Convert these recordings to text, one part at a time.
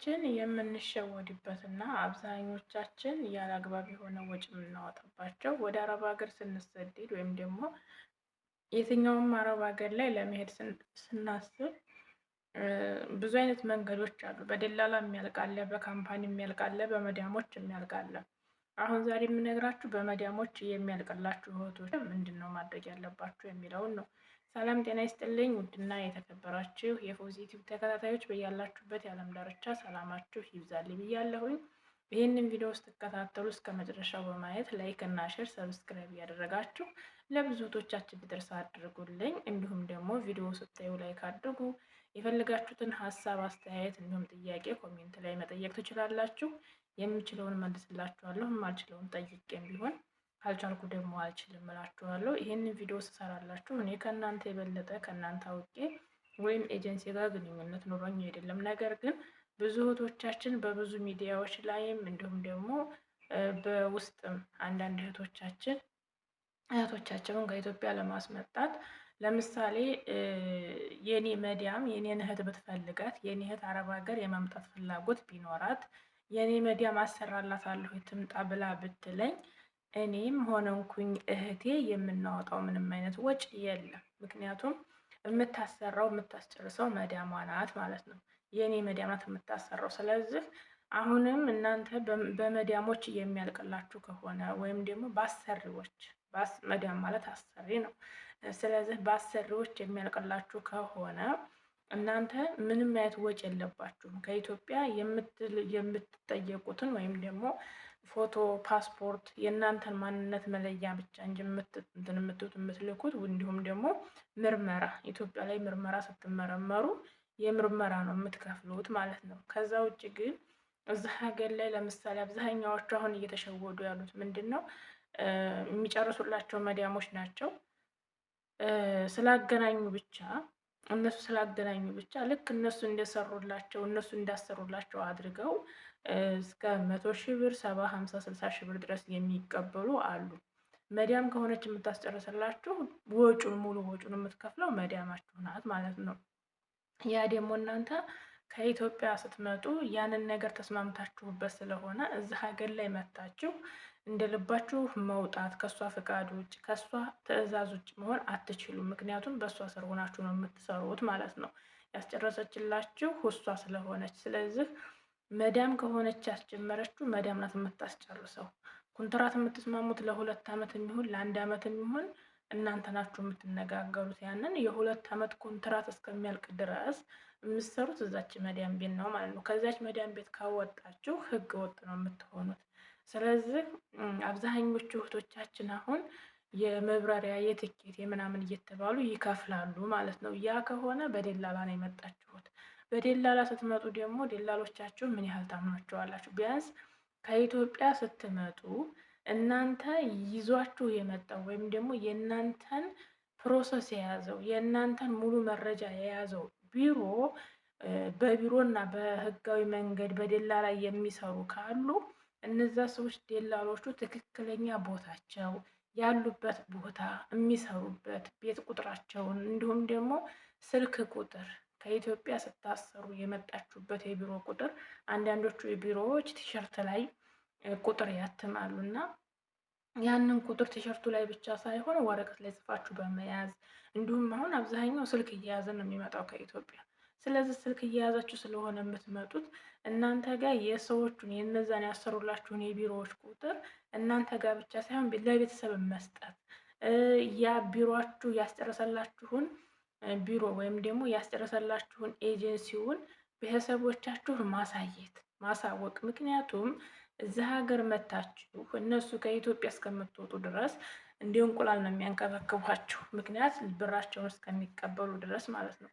ብዙዎቻችን የምንሸወድበትና አብዛኞቻችን ያላግባብ የሆነ ወጪ የምናወጣባቸው ወደ አረብ ሀገር ስንሰደድ ወይም ደግሞ የትኛውም አረብ ሀገር ላይ ለመሄድ ስናስብ ብዙ አይነት መንገዶች አሉ። በደላላ የሚያልቃለ፣ በካምፓኒ የሚያልቃለ፣ በመዳሞች የሚያልቃለ። አሁን ዛሬ የምነግራችሁ በመዳሞች የሚያልቅላችሁ እህቶች ምንድን ነው ማድረግ ያለባችሁ የሚለውን ነው። ሰላም ጤና ይስጥልኝ ውድና የተከበራችሁ የፖዚቲቭ ተከታታዮች በያላችሁበት የዓለም ዳርቻ ሰላማችሁ ይብዛልኝ ብያለሁኝ። ይህንን ቪዲዮ ስትከታተሉ እስከ መጨረሻው በማየት ላይክ እና ሼር ሰብስክራይብ እያደረጋችሁ ለብዙ እህቶቻችን እንዲደርስ አድርጉልኝ። እንዲሁም ደግሞ ቪዲዮ ስታዩ ላይክ አድርጉ። የፈለጋችሁትን ሀሳብ አስተያየት፣ እንዲሁም ጥያቄ ኮሜንት ላይ መጠየቅ ትችላላችሁ። የምችለውን መልስላችኋለሁ፣ የማልችለውን ጠይቄም ቢሆን ካልቻልኩ ደግሞ አልችልም እላችኋለሁ። ይህንን ቪዲዮ ስሰራላችሁ እኔ ከእናንተ የበለጠ ከእናንተ አውቄ ወይም ኤጀንሲ ጋር ግንኙነት ኖሮኝ አይደለም። ነገር ግን ብዙ እህቶቻችን በብዙ ሚዲያዎች ላይም እንዲሁም ደግሞ በውስጥም አንዳንድ እህቶቻቸውን ከኢትዮጵያ ለማስመጣት ለምሳሌ የኔ መዲያም የኔን እህት ብትፈልጋት የኔ እህት አረብ ሀገር የመምጣት ፍላጎት ቢኖራት የኔ መዲያም አሰራላታለሁ ትምጣ ብላ ብትለኝ እኔም ሆነንኩኝ እህቴ የምናወጣው ምንም አይነት ወጪ የለም። ምክንያቱም የምታሰራው የምታስጨርሰው መዳሟ ናት ማለት ነው። የእኔ መዳም ናት የምታሰራው። ስለዚህ አሁንም እናንተ በመዳሞች የሚያልቅላችሁ ከሆነ ወይም ደግሞ በአሰሪዎች መዳም ማለት አሰሪ ነው። ስለዚህ በአሰሪዎች የሚያልቅላችሁ ከሆነ እናንተ ምንም አይነት ወጪ የለባችሁም። ከኢትዮጵያ የምትጠየቁትን ወይም ደግሞ ፎቶ፣ ፓስፖርት፣ የእናንተን ማንነት መለያ ብቻ እንጂ የምትልኩት እንዲሁም ደግሞ ምርመራ፣ ኢትዮጵያ ላይ ምርመራ ስትመረመሩ የምርመራ ነው የምትከፍሉት ማለት ነው። ከዛ ውጭ ግን እዛ ሀገር ላይ ለምሳሌ አብዛኛዎቹ አሁን እየተሸወዱ ያሉት ምንድን ነው የሚጨርሱላቸው መዳሞች ናቸው። ስላገናኙ ብቻ ልክ እነሱ እንደሰሩላቸው እነሱ እንዳሰሩላቸው አድርገው እስከ 100,000 ብር 70፣ 50፣ 60,000 ብር ድረስ የሚቀበሉ አሉ። መዳም ከሆነች የምታስጨርስላችሁ ሙሉ ወጪውን የምትከፍለው መዳማችሁ ናት ማለት ነው። ያ ደግሞ እናንተ ከኢትዮጵያ ስትመጡ ያንን ነገር ተስማምታችሁበት ስለሆነ እዚህ ሀገር ላይ መታችሁ እንደ ልባችሁ መውጣት ከእሷ ፍቃድ ውጭ ከእሷ ትዕዛዝ ውጭ መሆን አትችሉም። ምክንያቱም በእሷ ስር ሆናችሁ ነው የምትሰሩት ማለት ነው። ያስጨረሰችላችሁ እሷ ስለሆነች። ስለዚህ መዳም ከሆነች ያስጀመረችው መዳም ናት የምታስጨርሰው። ኮንትራት የምትስማሙት ለ2 ዓመት የሚሆን ለ1 ዓመት የሚሆን እናንተ ናችሁ የምትነጋገሩት። ያንን የ2 ዓመት ኮንትራት እስከሚያልቅ ድረስ የምትሰሩት እዛች መዳም ቤት ነው ማለት ነው። ከዛች መዳም ቤት ካወጣችሁ ህገ ወጥ ነው የምትሆኑት። ስለዚህ አብዛኞቹ እህቶቻችን አሁን የመብረሪያ የትኬት የምናምን እየተባሉ ይከፍላሉ ማለት ነው። ያ ከሆነ በደላላ ነው የመጣችሁት። በደላላ ስትመጡ ደግሞ ደላሎቻችሁ ምን ያህል ታምኗቸዋላችሁ? ቢያንስ ከኢትዮጵያ ስትመጡ እናንተ ይዟችሁ የመጣው ወይም ደግሞ የእናንተን ፕሮሰስ የያዘው የእናንተን ሙሉ መረጃ የያዘው ቢሮ በቢሮ እና በህጋዊ መንገድ በደላላ የሚሰሩ ካሉ እነዛ ሰዎች ደላሎቹ ትክክለኛ ቦታቸው ያሉበት ቦታ የሚሰሩበት ቤት ቁጥራቸውን እንዲሁም ደግሞ ስልክ ቁጥር ከኢትዮጵያ ስታሰሩ የመጣችሁበት የቢሮ ቁጥር አንዳንዶቹ የቢሮዎች ቲሸርት ላይ ቁጥር ያትማሉ እና ያንን ቁጥር ቲሸርቱ ላይ ብቻ ሳይሆን ወረቀት ላይ ጽፋችሁ በመያዝ እንዲሁም አሁን አብዛኛው ስልክ እየያዘ ነው የሚመጣው ከኢትዮጵያ። ስለዚህ ስልክ እየያዛችሁ ስለሆነ የምትመጡት እናንተ ጋር የሰዎቹን የነዛን ያሰሩላችሁን የቢሮዎች ቁጥር እናንተ ጋር ብቻ ሳይሆን ለቤተሰብ መስጠት ያ ቢሮችሁ ያስጨረሰላችሁን ቢሮ ወይም ደግሞ ያስጨረሰላችሁን ኤጀንሲውን ቤተሰቦቻችሁ ማሳወቅ። ምክንያቱም እዚህ ሀገር መታችሁ እነሱ ከኢትዮጵያ እስከምትወጡ ድረስ እንደ እንቁላል ነው የሚያንከባክቧችሁ። ምክንያት ብራቸውን እስከሚቀበሉ ድረስ ማለት ነው።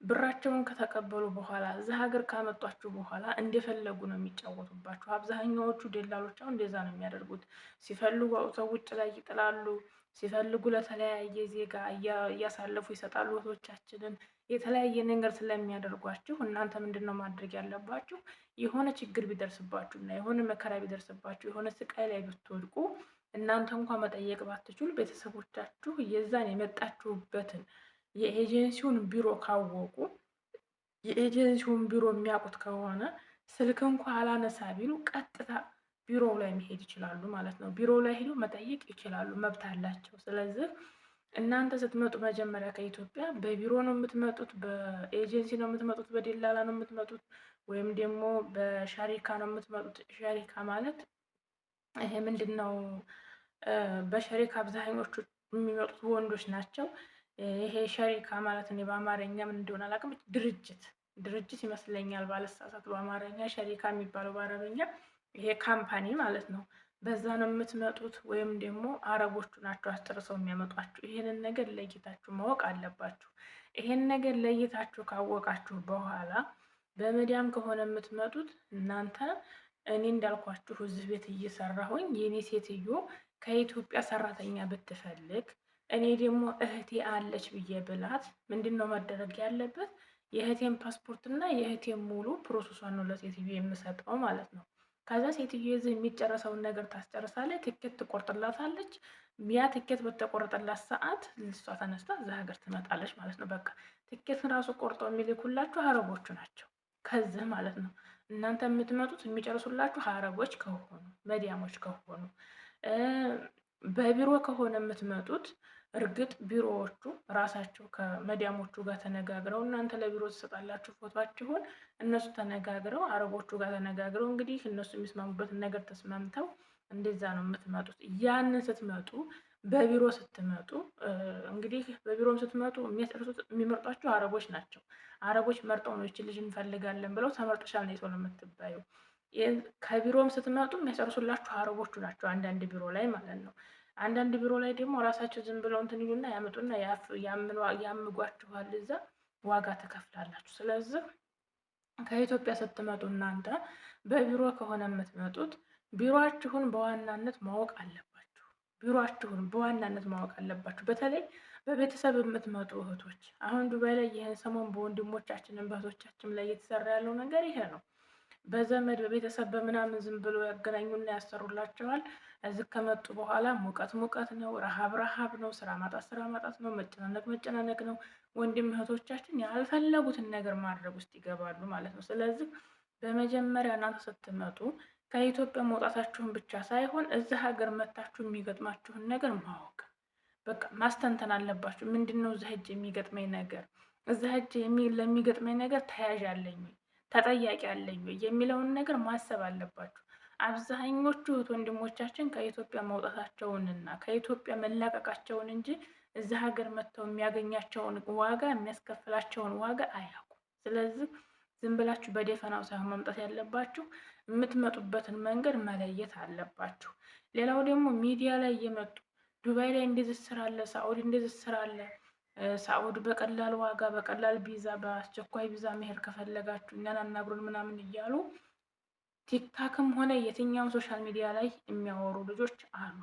ብራቸውን ከተቀበሉ በኋላ እዚህ ሀገር ካመጧችሁ በኋላ እንደፈለጉ ነው የሚጫወቱባችሁ። አብዛኛዎቹ ደላሎች አሁን እንደዛ ነው የሚያደርጉት። ሲፈልጉ አውጥተው ውጭ ላይ ይጥላሉ፣ ሲፈልጉ ለተለያየ ዜጋ እያሳለፉ ይሰጣሉ። እህቶቻችንን የተለያየ ነገር ስለሚያደርጓችሁ እናንተ ምንድን ነው ማድረግ ያለባችሁ? የሆነ ችግር ቢደርስባችሁ እና የሆነ መከራ ቢደርስባችሁ የሆነ ስቃይ ላይ ብትወድቁ እናንተ እንኳን መጠየቅ ባትችሉ ቤተሰቦቻችሁ የዛን የመጣችሁበትን የኤጀንሲውን ቢሮ ካወቁ የኤጀንሲውን ቢሮ የሚያውቁት ከሆነ ስልክ እንኳ አላነሳ ቢሉ ቀጥታ ቢሮው ላይ መሄድ ይችላሉ ማለት ነው። ቢሮው ላይ ሄዶ መጠየቅ ይችላሉ፣ መብት አላቸው። ስለዚህ እናንተ ስትመጡ መጀመሪያ ከኢትዮጵያ በቢሮ ነው የምትመጡት፣ በኤጀንሲ ነው የምትመጡት፣ በደላላ ነው የምትመጡት፣ ወይም ደግሞ በሸሪካ ነው የምትመጡት። ሸሪካ ማለት ይሄ ምንድን ነው? በሸሪካ አብዛኞቹ የሚመጡት ወንዶች ናቸው። ይሄ ሸሪካ ማለት እኔ በአማርኛ ምን እንደሆነ አላውቅም፣ ድርጅት ይመስለኛል ባለሳሳት። በአማርኛ ሸሪካ የሚባለው በአረበኛ ይሄ ካምፓኒ ማለት ነው። በዛ ነው የምትመጡት፣ ወይም ደግሞ አረቦቹ ናቸው አስጨርሰው የሚያመጧችሁ። ይሄንን ነገር ለይታችሁ ማወቅ አለባችሁ። ይሄን ነገር ለይታችሁ ካወቃችሁ በኋላ በመዲያም ከሆነ የምትመጡት እናንተ እኔ እንዳልኳችሁ እዚህ ቤት እየሰራሁኝ የኔ ሴትዮ ከኢትዮጵያ ሰራተኛ ብትፈልግ እኔ ደግሞ እህቴ አለች ብዬ ብላት ምንድን ነው መደረግ ያለበት? የእህቴን ፓስፖርት እና የእህቴን ሙሉ ፕሮሰሷን ነው ለሴትዮ የምሰጠው ማለት ነው። ከዛ ሴትዮ የዚህ የሚጨረሰውን ነገር ታስጨርሳለች፣ ትኬት ትቆርጥላታለች። ያ ትኬት በተቆረጠላት ሰዓት እሷ ተነስታ እዛ ሀገር ትመጣለች ማለት ነው። በቃ ትኬት ራሱ ቆርጠው የሚልኩላችሁ አረቦቹ ናቸው ከዚህ ማለት ነው። እናንተ የምትመጡት የሚጨርሱላችሁ አረቦች ከሆኑ መዲያሞች ከሆኑ፣ በቢሮ ከሆነ የምትመጡት እርግጥ ቢሮዎቹ ራሳቸው ከመዲያሞቹ ጋር ተነጋግረው እናንተ ለቢሮ ትሰጣላችሁ ፎቷችሁን። እነሱ ተነጋግረው አረቦቹ ጋር ተነጋግረው እንግዲህ እነሱ የሚስማሙበትን ነገር ተስማምተው እንደዛ ነው የምትመጡት። ያንን ስትመጡ በቢሮ ስትመጡ እንግዲህ በቢሮም ስትመጡ የሚመርጧቸው አረቦች ናቸው። አረቦች መርጠው ነው ይችን ልጅ እንፈልጋለን ብለው ተመርጦሻል ነው የሰው የምትባዩ። ከቢሮም ስትመጡ የሚያጨርሱላችሁ አረቦቹ ናቸው፣ አንዳንድ ቢሮ ላይ ማለት ነው። አንዳንድ ቢሮ ላይ ደግሞ ራሳቸው ዝም ብለው እንትን ይሉና ያመጡና ያምጓችኋል። እዛ ዋጋ ትከፍላላችሁ። ስለዚህ ከኢትዮጵያ ስትመጡ እናንተ በቢሮ ከሆነ የምትመጡት ቢሮአችሁን በዋናነት ማወቅ አለባችሁ። ቢሮአችሁን በዋናነት ማወቅ አለባችሁ። በተለይ በቤተሰብ የምትመጡ እህቶች፣ አሁን ዱባይ ላይ ይህን ሰሞን በወንድሞቻችንን በእህቶቻችን ላይ እየተሰራ ያለው ነገር ይሄ ነው። በዘመድ በቤተሰብ በምናምን ዝም ብሎ ያገናኙና ያሰሩላቸዋል። እዚህ ከመጡ በኋላ ሙቀት ነው፣ ረሃብ ነው፣ ስራ ማጣት ነው፣ መጨናነቅ ነው። ወንድም እህቶቻችን ያልፈለጉትን ነገር ማድረግ ውስጥ ይገባሉ ማለት ነው። ስለዚህ በመጀመሪያ እናንተ ስትመጡ ከኢትዮጵያ መውጣታችሁን ብቻ ሳይሆን እዚህ ሀገር መታችሁ የሚገጥማችሁን ነገር ማወቅ በቃ ማስተንተን አለባችሁ። ምንድን ነው እዚህ ሂጅ የሚገጥመኝ ነገር፣ እዚህ ሂጅ ለሚገጥመኝ ነገር ተያዥ አለኝ፣ ተጠያቂ አለኝ የሚለውን ነገር ማሰብ አለባችሁ። አብዛኞቹ እህት ወንድሞቻችን ከኢትዮጵያ መውጣታቸውንና ከኢትዮጵያ መላቀቃቸውን እንጂ እዚህ ሀገር መጥተው የሚያገኛቸውን ዋጋ የሚያስከፍላቸውን ዋጋ አያውቁም። ስለዚህ ዝም ብላችሁ በደፈናው ሳይሆን መምጣት ያለባችሁ የምትመጡበትን መንገድ መለየት አለባችሁ። ሌላው ደግሞ ሚዲያ ላይ እየመጡ ዱባይ ላይ እንደዚህ ስራ አለ፣ ሳኡዲ እንደዚህ ስራ አለ፣ ሳኡዲ በቀላል ዋጋ በቀላል ቪዛ በአስቸኳይ ቪዛ መሄድ ከፈለጋችሁ እኛን አናግሩን ምናምን እያሉ ቲክታክም ሆነ የትኛውም ሶሻል ሚዲያ ላይ የሚያወሩ ልጆች አሉ፣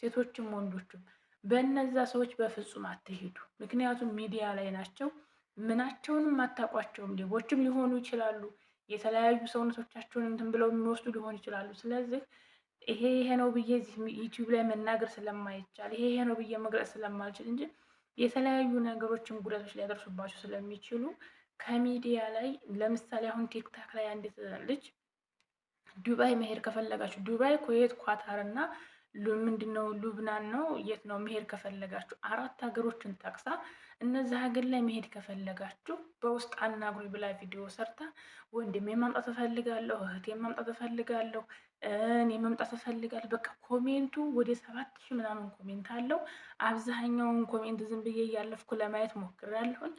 ሴቶችም ወንዶችም። በእነዛ ሰዎች በፍጹም አትሄዱ። ምክንያቱም ሚዲያ ላይ ናቸው። ምናቸውንም አታውቋቸውም። ሌቦችም ሊሆኑ ይችላሉ። የተለያዩ ሰውነቶቻቸውን እንትን ብለው የሚወስዱ ሊሆኑ ይችላሉ። ስለዚህ ይሄ ነው ብዬ ዩቲዩብ ላይ መናገር ስለማይቻል ይሄ ነው ብዬ መግለጽ ስለማልችል እንጂ የተለያዩ ነገሮችን ጉዳቶች ሊያደርሱባቸው ስለሚችሉ ከሚዲያ ላይ ለምሳሌ አሁን ቲክታክ ላይ አንዲት ልጅ ዱባይ መሄድ ከፈለጋችሁ ዱባይ፣ ኩዌት፣ ኳታር እና ምንድነው ሉብናን ነው የት ነው መሄድ ከፈለጋችሁ 4 ሀገሮችን ጠቅሳ እነዚህ ሀገር ላይ መሄድ ከፈለጋችሁ በውስጥ አናግሩኝ ብላ ቪዲዮ ሰርታ ወንድሜ ማምጣት እፈልጋለሁ፣ እህቴ ማምጣት እፈልጋለሁ፣ እኔ ማምጣት እፈልጋለሁ። በቃ ኮሜንቱ ወደ 7000 ምናምን ኮሜንት አለው። አብዛኛውን ኮሜንት ዝም ብዬ እያለፍኩ ለማየት ሞክሬያለሁኝ።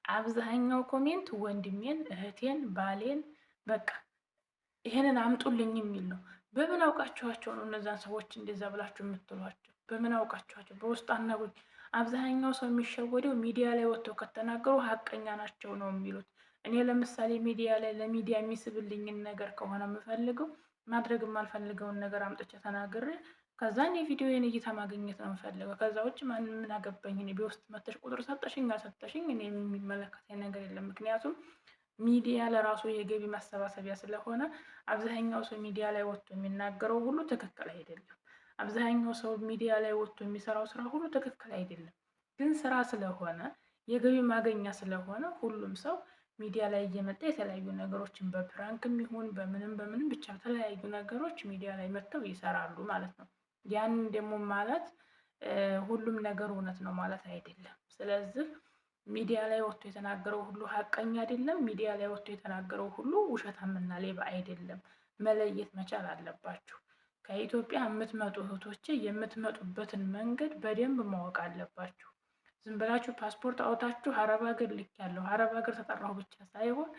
አብዛኛው ኮሜንት ወንድሜን፣ እህቴን፣ ባሌን በቃ ይሄንን አምጡልኝ የሚል ነው። በምን አውቃችኋቸው ነው እነዛን ሰዎች እንደዛ ብላችሁ የምትሏቸው? በምን አውቃችኋቸው? በውስጥ አናግሩኝ። አብዛኛው ሰው የሚሸወደው ሚዲያ ላይ ወጥተው ከተናገሩ ሀቀኛ ናቸው ነው የሚሉት። እኔ ለምሳሌ ሚዲያ ላይ ለሚዲያ የሚስብልኝን ነገር ከሆነ የምፈልገው ማድረግ የማልፈልገውን ነገር አምጥቼ ተናግሬ ከዛ እኔ ቪዲዮዬን እይታ ማግኘት ነው የምፈልገው። ከዛ ውጭ ማንም ምን አገባኝ? እኔ በውስጥ መተሽ ቁጥር ሰጠሽኝ አልሰጠሽኝ እኔ የሚመለከተኝ ነገር የለም። ምክንያቱም ሚዲያ ለራሱ የገቢ ማሰባሰቢያ ስለሆነ አብዛኛው ሰው ሚዲያ ላይ ወጥቶ የሚናገረው ሁሉ ትክክል አይደለም። አብዛኛው ሰው ሚዲያ ላይ ወጥቶ የሚሰራው ስራ ሁሉ ትክክል አይደለም። ግን ስራ ስለሆነ የገቢ ማገኛ ስለሆነ ሁሉም ሰው ሚዲያ ላይ እየመጣ የተለያዩ ነገሮችን በፕራንክም ይሁን በምንም ብቻ የተለያዩ ነገሮች ሚዲያ ላይ መጥተው ይሰራሉ ማለት ነው። ያንን ደግሞ ማለት ሁሉም ነገር እውነት ነው ማለት አይደለም። ስለዚህ ሚዲያ ላይ ወጥቶ የተናገረው ሁሉ ሀቀኛ አይደለም። ሚዲያ ላይ ወጥቶ የተናገረው ሁሉ ውሸታምና ሌባ አይደለም። መለየት መቻል አለባችሁ። ከኢትዮጵያ የምትመጡ እህቶቼ የምትመጡበትን መንገድ በደንብ ማወቅ አለባችሁ። ዝም ብላችሁ ፓስፖርት አውጣችሁ አረብ ሀገር ልክ ያለው አረብ ሀገር ተጠራሁ ብቻ ሳይሆን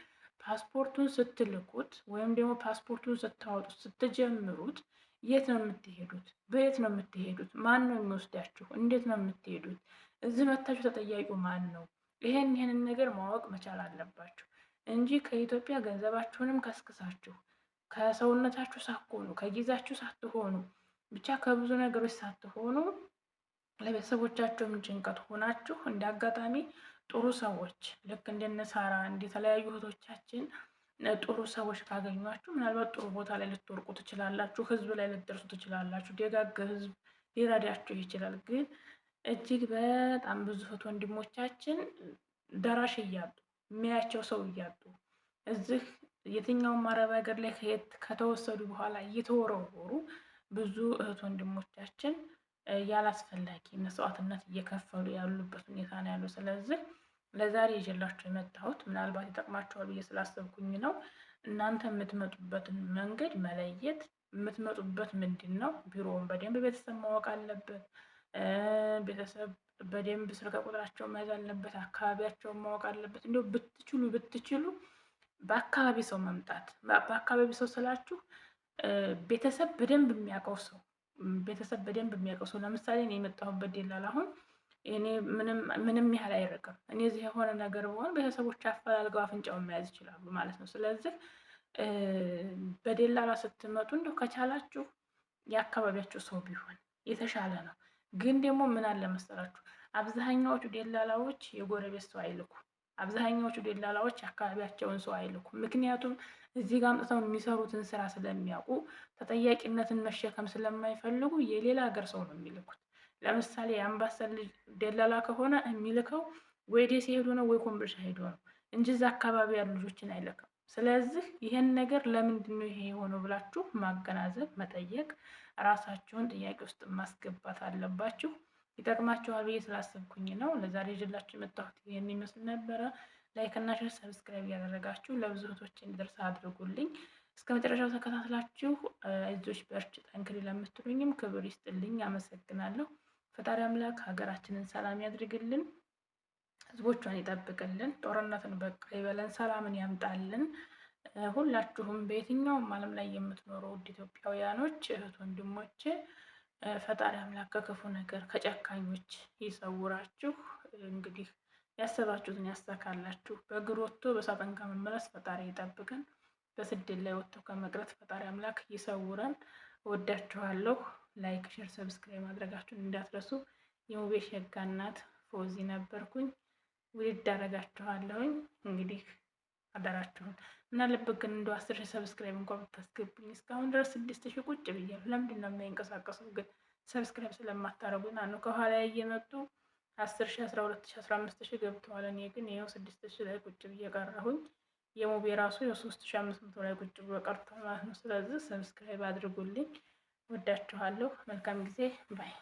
ፓስፖርቱን ስትልኩት ወይም ደግሞ ፓስፖርቱን ስታወጡት ስትጀምሩት የት ነው የምትሄዱት? በየት ነው የምትሄዱት? ማን ነው የሚወስዳችሁ? እንዴት ነው የምትሄዱት? እዚህ መታችሁ ተጠያቂው ማን ነው? ይሄንን ነገር ማወቅ መቻል አለባችሁ እንጂ ከኢትዮጵያ ገንዘባችሁንም ከስክሳችሁ ከሰውነታችሁ ሳትሆኑ ከጊዜያችሁ ሳትሆኑ ብቻ ከብዙ ነገሮች ሳትሆኑ ለቤተሰቦቻቸውም ጭንቀት ሆናችሁ እንደ አጋጣሚ ጥሩ ሰዎች ልክ እንደነ ሳራ እንደተለያዩ እህቶቻችን ጥሩ ሰዎች ካገኟችሁ ምናልባት ጥሩ ቦታ ላይ ልትወርቁ ትችላላችሁ። ህዝብ ላይ ልትደርሱ ትችላላችሁ። ደጋግ ህዝብ ሊረዳችሁ ይችላል። ግን እጅግ በጣም ብዙ እህት ወንድሞቻችን ደራሽ እያጡ የሚያያቸው ሰው እያጡ እዚህ የትኛውም አረብ ሀገር ላይ ከተወሰዱ በኋላ እየተወረወሩ ብዙ እህት ወንድሞቻችን ያላስፈላጊ መስዋዕትነት እየከፈሉ ያሉበት ሁኔታ ነው ያለው። ስለዚህ ለዛሬ ይዤላችሁ የመጣሁት ምናልባት ይጠቅማችኋል ብዬ ስላሰብኩኝ ነው። እናንተ የምትመጡበትን መንገድ መለየት፣ የምትመጡበት ምንድን ነው፣ ቢሮውን በደንብ ቤተሰብ ማወቅ አለበት። ቤተሰብ በደንብ ስልክ ቁጥራቸው መያዝ አለበት። አካባቢያቸውን ማወቅ አለበት። እንዲሁ ብትችሉ በአካባቢ ሰው መምጣት። በአካባቢ ሰው ስላችሁ ቤተሰብ በደንብ የሚያውቀው ሰው ለምሳሌ እኔ የመጣሁበት ደላላ አሁን እኔ ምንም ያህል አይርቅም። እኔ እዚህ የሆነ ነገር በሆን ቤተሰቦች አፈላልገው አፍንጫውን መያዝ ይችላሉ ማለት ነው። ስለዚህ በደላላ ስትመጡ እንደው ከቻላችሁ የአካባቢያችሁ ሰው ቢሆን የተሻለ ነው። ግን ደግሞ ምን አለ መሰላችሁ አብዛኛዎቹ ደላላዎች የጎረቤት ሰው አይልኩ። አብዛኛዎቹ ደላላዎች አካባቢያቸውን ሰው አይልኩ። ምክንያቱም እዚህ ጋር አምጥተው የሚሰሩትን ስራ ስለሚያውቁ ተጠያቂነትን መሸከም ስለማይፈልጉ የሌላ ሀገር ሰው ነው የሚልኩት። ለምሳሌ የአምባሰል ደላላ ከሆነ የሚልከው ወይ ደሴ ሄዶ ነው ወይ ኮምቦልቻ ሄዶ ነው እንጂ እዛ አካባቢ ያሉ ልጆችን አይልክም። ስለዚህ ይህን ነገር ለምንድን ነው ይሄ የሆነው ብላችሁ ማገናዘብ፣ መጠየቅ፣ ራሳችሁን ጥያቄ ውስጥ ማስገባት አለባችሁ። ይጠቅማችኋል ብዬ ስላሰብኩኝ ነው ለዛሬ ይዤላችሁ የመጣሁት ይህን ይመስል ነበረ። ላይክ እና ሼር ሰብስክራይብ እያደረጋችሁ ለብዙ እህቶች እንዲደርስ አድርጉልኝ። እስከ መጨረሻው ተከታትላችሁ አይዞሽ በርቺ ጠንክሪ ለምትሉኝም ክብር ይስጥልኝ። አመሰግናለሁ። ፈጣሪ አምላክ ሀገራችንን ሰላም ያድርግልን፣ ህዝቦቿን ይጠብቅልን፣ ጦርነትን በቃ ይበለን፣ ሰላምን ያምጣልን። ሁላችሁም በየትኛውም ዓለም ላይ የምትኖሩ ውድ ኢትዮጵያውያኖች እህት ወንድሞቼ ፈጣሪ አምላክ ከክፉ ነገር ከጨካኞች ይሰውራችሁ። እንግዲህ ያሰባችሁትን ያሳካላችሁ። በእግር ወጥቶ በሳጥን ከመመለስ ፈጣሪ ይጠብቀን። በስደት ላይ ወጥቶ ከመቅረት ፈጣሪ አምላክ ይሰውረን። ወዳችኋለሁ። ላይክ፣ ሼር፣ ሰብስክራይብ ማድረጋችሁን እንዳትረሱ። የሙቤ ሸጋ እናት ፎዚ ነበርኩኝ። ውድድ አደርጋችኋለሁኝ። እንግዲህ አደራችሁን እና አለበት ግን እንደው 10,000 ሰብስክራይብ እንኳን ብታስገቡኝ። እስካሁን ድረስ 6,000 ቁጭ ብያለሁ። ለምንድን ነው የማይንቀሳቀሰው ግን? ሰብስክራይብ ስለማታረጉኝ ነው። ከኋላ እየመጡ 10,000 12,000 15,000 ገብተዋል። እኔ ግን ይኸው 6,000 ላይ ቁጭ ብዬ ቀረሁኝ። የሙቤ ራሱ የ3,500 ላይ ቁጭ ብሎ ቀርቷል ማለት ነው። ስለዚህ ሰብስክራይብ አድርጉልኝ። ወዳችኋለሁ። መልካም ጊዜ ባይ